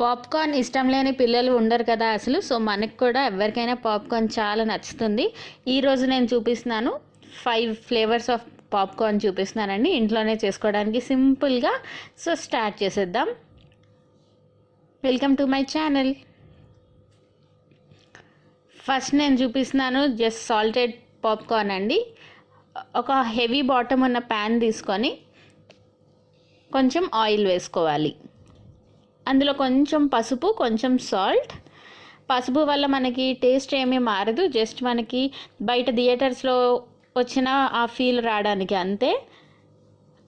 Popcorn ఇష్టం లేని పిల్లలు ఉండరు కదా అసలు. సో మనకు కూడా ఎవరికైనా పాప్కార్న్ చాలా నచ్చుతుంది. ఈరోజు నేను చూపిస్తున్నాను 5 ఫ్లేవర్స్ ఆఫ్ పాప్కార్న్ చూపిస్తున్నానండి, ఇంట్లోనే చేసుకోవడానికి సింపుల్గా. సో స్టార్ట్ చేసేద్దాం. Welcome to my channel. First నేను చూపిస్తున్నాను జస్ట్ సాల్టెడ్ పాప్కార్న్ అండి. ఒక హెవీ బాటమ్ ఉన్న ప్యాన్ తీసుకొని కొంచెం ఆయిల్ వేసుకోవాలి. అందులో కొంచెం పసుపు, కొంచెం సాల్ట్. పసుపు వల్ల మనకి టేస్ట్ ఏమీ మారదు, జస్ట్ మనకి బయట థియేటర్స్లో వచ్చిన ఆ ఫీల్ రావడానికి అంతే.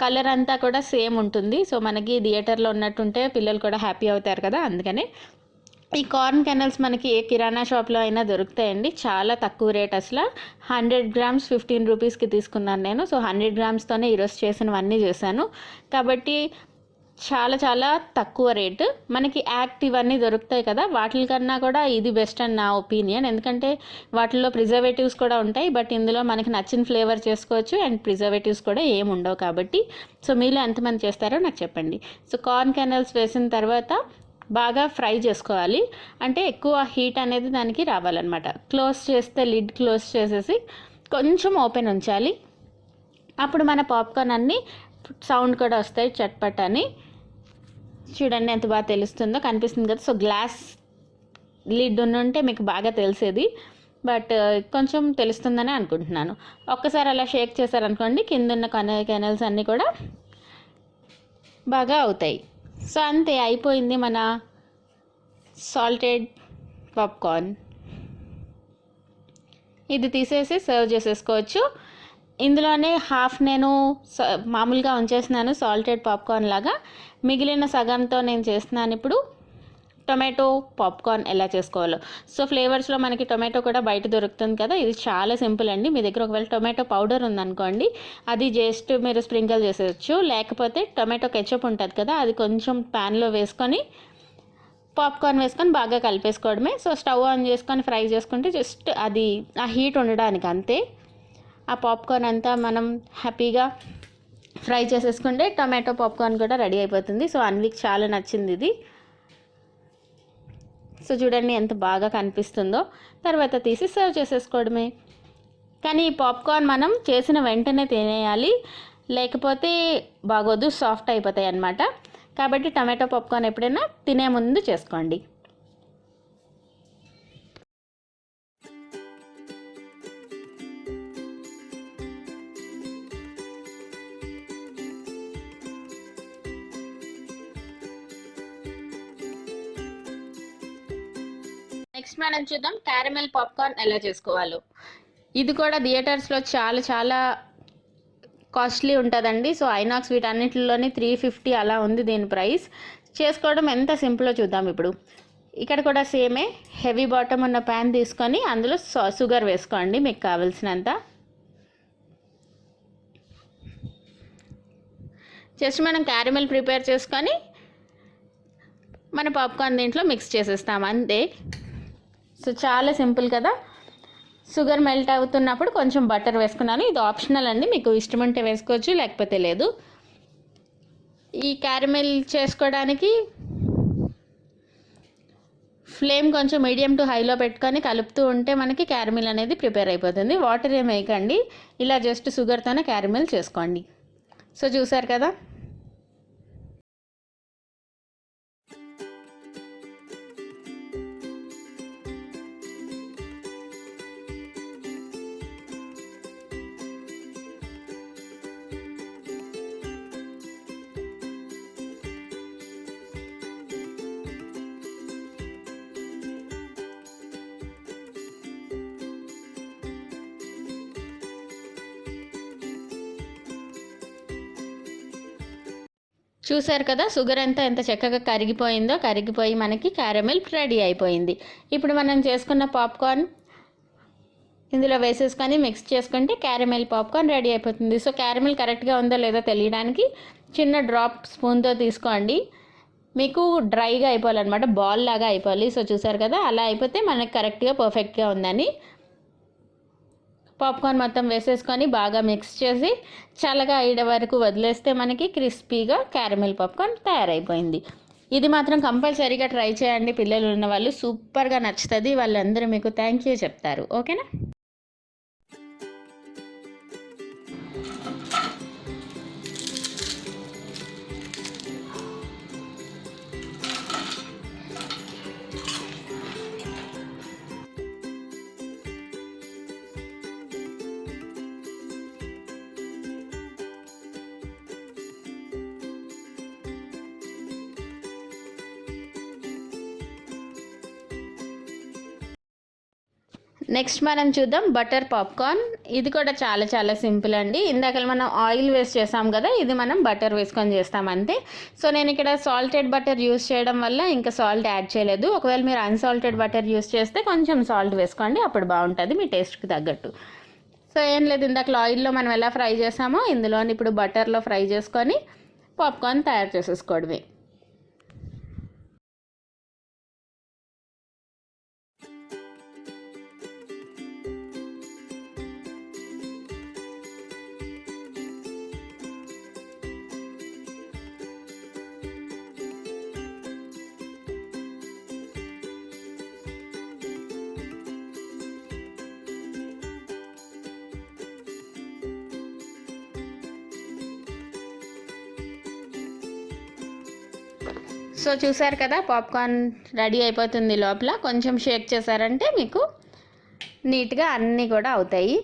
కలర్ అంతా కూడా సేమ్ ఉంటుంది. సో మనకి థియేటర్లో ఉన్నట్టుంటే పిల్లలు కూడా హ్యాపీ అవుతారు కదా, అందుకనే. ఈ కార్న్ కెనల్స్ మనకి ఏ కిరాణా షాప్లో అయినా దొరుకుతాయండి, చాలా తక్కువ రేట్. అసలు 100 గ్రామ్స్ 15 రూపీస్కి తీసుకున్నాను నేను. సో 100 గ్రామ్స్తోనే ఈరోజు చేసినవన్నీ చేశాను కాబట్టి చాలా చాలా తక్కువ రేటు. మనకి యాక్ట్ ఇవన్నీ దొరుకుతాయి కదా, వాటికన్నా కూడా ఇది బెస్ట్ అని నా ఒపీనియన్. ఎందుకంటే వాటిల్లో ప్రిజర్వేటివ్స్ కూడా ఉంటాయి, బట్ ఇందులో మనకి నచ్చిన ఫ్లేవర్ చేసుకోవచ్చు అండ్ ప్రిజర్వేటివ్స్ కూడా ఏమి ఉండవు కాబట్టి. సో మీలో ఎంతమంది చేస్తారో నాకు చెప్పండి. సో కార్న్ కెనల్స్ వేసిన తర్వాత బాగా ఫ్రై చేసుకోవాలి, అంటే ఎక్కువ హీట్ అనేది దానికి రావాలన్నమాట. క్లోజ్ చేస్తే లిడ్ క్లోజ్ చేసేసి కొంచెం ఓపెన్ ఉంచాలి. అప్పుడు మన పాప్కార్న్ అన్నీ సౌండ్ కూడా వస్తాయి, చట్పట్ అని. చూడండి ఎంత బాగా తెలుస్తుందో, కనిపిస్తుంది కదా. సో గ్లాస్ లిడ్ ఉంటే మీకు బాగా తెలిసేది, బట్ కొంచెం తెలుస్తుందని అనుకుంటున్నాను. ఒక్కసారి అలా షేక్ చేశారనుకోండి, కింద ఉన్న కెనల్స్ అన్నీ కూడా బాగా అవుతాయి. సో అంతే, అయిపోయింది మన సాల్టెడ్ పాప్కార్న్. ఇది తీసేసి సర్వ్ చేసేసుకోవచ్చు. ఇందులోనే హాఫ్ నేను మామూలుగా ఉంచేస్తున్నాను సాల్టెడ్ పాప్కార్న్ లాగా, మిగిలిన సగంతో నేను చేస్తున్నాను ఇప్పుడు టొమాటో పాప్కార్న్ ఎలా చేసుకోవాలో. సో ఫ్లేవర్స్లో మనకి టొమాటో కూడా బయట దొరుకుతుంది కదా, ఇది చాలా సింపుల్ అండి. మీ దగ్గర ఒకవేళ టొమాటో పౌడర్ ఉందనుకోండి, అది జస్ట్ మీరు స్ప్రింకిల్ చేసేయచ్చు. లేకపోతే టొమాటో కెచప్ ఉంటుంది కదా, అది కొంచెం ప్యాన్లో వేసుకొని పాప్కార్న్ వేసుకొని బాగా కలిపేసుకోవడమే. సో స్టవ్ ఆన్ చేసుకొని ఫ్రై చేసుకుంటే జస్ట్ అది ఆ హీట్ ఉండడానికి అంతే. ఆ పాప్కార్న్ అంతా మనం హ్యాపీగా ఫ్రై చేసేసుకుంటే టొమాటో పాప్కార్న్ కూడా రెడీ అయిపోతుంది. సో అన్వికి చాలా నచ్చింది ఇది. సో చూడండి ఎంత బాగా కనిపిస్తుందో. తర్వాత తీసి సర్వ్ చేసేసుకోవడమే. కానీ ఈ పాప్కార్న్ మనం చేసిన వెంటనే తినేయాలి, లేకపోతే బాగోదు, సాఫ్ట్ అయిపోతాయి అన్నమాట. కాబట్టి టమాటో పాప్కార్న్ ఎప్పుడైనా తినే ముందు చేసుకోండి. నెక్స్ట్ మనం చూద్దాం క్యారమెల్ పాప్కార్న్ ఎలా చేసుకోవాలో. ఇది కూడా థియేటర్స్లో చాలా చాలా కాస్ట్లీ ఉంటుందండి. సో ఐనాక్స్ వీటన్నిటిలోని 350 అలా ఉంది దీని ప్రైస్. చేసుకోవడం ఎంత సింపుల్లో చూద్దాం ఇప్పుడు. ఇక్కడ కూడా సేమే, హెవీ బాటమ్ ఉన్న ప్యాన్ తీసుకొని అందులో షుగర్ వేసుకోండి మీకు కావాల్సినంత. జస్ట్ మనం క్యారమెల్ ప్రిపేర్ చేసుకొని మన పాప్కార్న్ దీంట్లో మిక్స్ చేసేస్తాం అంతే. సో చాలా సింపుల్ కదా. షుగర్ మెల్ట్ అవుతున్నప్పుడు కొంచెం బటర్ వేసుకున్నాను, ఇది ఆప్షనల్ అండి, మీకు ఇష్టం ఉంటే వేసుకోవచ్చు లేకపోతే లేదు. ఈ క్యారమెల్ చేసుకోవడానికి ఫ్లేమ్ కొంచెం మీడియం టు హైలో పెట్టుకొని కలుపుతూ ఉంటే మనకి క్యారమెల్ అనేది ప్రిపేర్ అయిపోతుంది. వాటర్ ఏం వేయకండి, ఇలా జస్ట్ షుగర్తోనే క్యారమెల్ చేసుకోండి. సో చూసారు కదా. చూసారు కదా షుగర్ అంతా ఎంత చక్కగా కరిగిపోయిందో, కరిగిపోయి మనకి క్యారమెల్ రెడీ అయిపోయింది. ఇప్పుడు మనం చేసుకున్న పాప్కార్న్ ఇందులో వేసేసుకొని మిక్స్ చేసుకుంటే క్యారమెల్ పాప్కార్న్ రెడీ అయిపోతుంది. సో క్యారమెల్ కరెక్ట్గా ఉందో లేదో తెలియడానికి చిన్న డ్రాప్ స్పూన్తో తీసుకోండి. మీకు డ్రైగా అయిపోవాలన్నమాట, బాల్ లాగా అయిపోవాలి. సో చూసారు కదా, అలా అయిపోతే మనకి కరెక్ట్గా పర్ఫెక్ట్గా ఉందని. పాప్కార్న్ మొత్తం వేసేసుకొని బాగా మిక్స్ చేసి చల్లగా అయ్యే వరకు వదిలేస్తే మనకి క్రిస్పీగా క్యారమెల్ పాప్కార్న్ తయారైపోయింది. ఇది మాత్రం కంపల్సరీగా ట్రై చేయండి. పిల్లలు ఉన్న వాళ్ళు సూపర్గా నచ్చుతుంది. వాళ్ళందరూ మీకు థ్యాంక్ యూ చెప్తారు. ఓకేనా? నెక్స్ట్ మనం చూద్దాం బటర్ పాప్కార్న్. ఇది కూడా చాలా చాలా సింపుల్ అండి. ఇందాక మనం ఆయిల్ వేస్ట్ చేసాం కదా, ఇది మనం బటర్ వేసుకొని చేస్తాం అంతే. సో నేను ఇక్కడ సాల్టెడ్ బటర్ యూస్ చేయడం వల్ల ఇంకా సాల్ట్ యాడ్ చేయలేదు. ఒకవేళ మీరు అన్సాల్టెడ్ బటర్ యూస్ చేస్తే కొంచెం సాల్ట్ వేసుకోండి, అప్పుడు బాగుంటుంది మీ టేస్ట్కి తగ్గట్టు. సో ఏం లేదు, ఇందాక ఆయిల్లో మనం ఎలా ఫ్రై చేసామో ఇందులో ఇప్పుడు బటర్లో ఫ్రై చేసుకొని పాప్కార్న్ తయారు చేసేసుకోవడమే. సో చూసారు కదా, పాప్కార్న్ రెడీ అయిపోతుంది. లోపల కొంచెం షేక్ చేశారంటే మీకు నీట్గా అన్నీ కూడా అవుతాయి.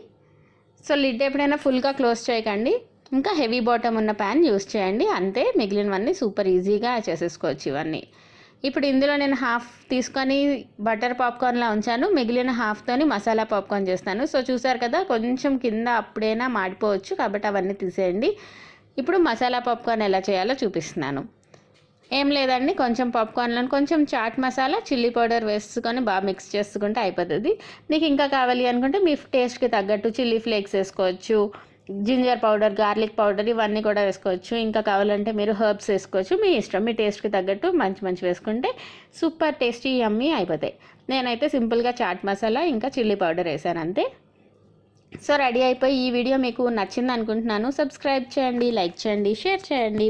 సో లిడ్ ఎప్పుడైనా ఫుల్గా క్లోజ్ చేయకండి. ఇంకా హెవీ బాటమ్ ఉన్న ప్యాన్ యూస్ చేయండి అంతే. మిగిలినవన్నీ సూపర్ ఈజీగా చేసేసుకోవచ్చు ఇవన్నీ. ఇప్పుడు ఇందులో నేను హాఫ్ తీసుకొని బటర్ పాప్కార్న్లా ఉంచాను, మిగిలిన హాఫ్తోని మసాలా పాప్కార్న్ చేస్తాను. సో చూసారు కదా, కొంచెం కింద అప్పుడైనా మాడిపోవచ్చు, కాబట్టి అవన్నీ తీసేయండి. ఇప్పుడు మసాలా పాప్కార్న్ ఎలా చేయాలో చూపిస్తున్నాను. ఏం లేదండి, కొంచెం పాప్కార్న్లో కొంచెం చాట్ మసాలా, చిల్లీ పౌడర్ వేసుకొని బాగా మిక్స్ చేసుకుంటే అయిపోతుంది. మీకు ఇంకా కావాలి అనుకుంటే మీ టేస్ట్కి తగ్గట్టు చిల్లీ ఫ్లేక్స్ వేసుకోవచ్చు, జింజర్ పౌడర్, గార్లిక్ పౌడర్ ఇవన్నీ కూడా వేసుకోవచ్చు. ఇంకా కావాలంటే మీరు హర్బ్స్ వేసుకోవచ్చు, మీ ఇష్టం. మీ టేస్ట్కి తగ్గట్టు మంచి వేసుకుంటే సూపర్ టేస్టీ యమ్మీ అయిపోతాయి. నేనైతే సింపుల్గా చాట్ మసాలా ఇంకా చిల్లీ పౌడర్ వేసాను అంతే. సో రెడీ అయిపోయి ఈ వీడియో మీకు నచ్చింది అనుకుంటున్నాను. సబ్స్క్రైబ్ చేయండి, లైక్ చేయండి, షేర్ చేయండి.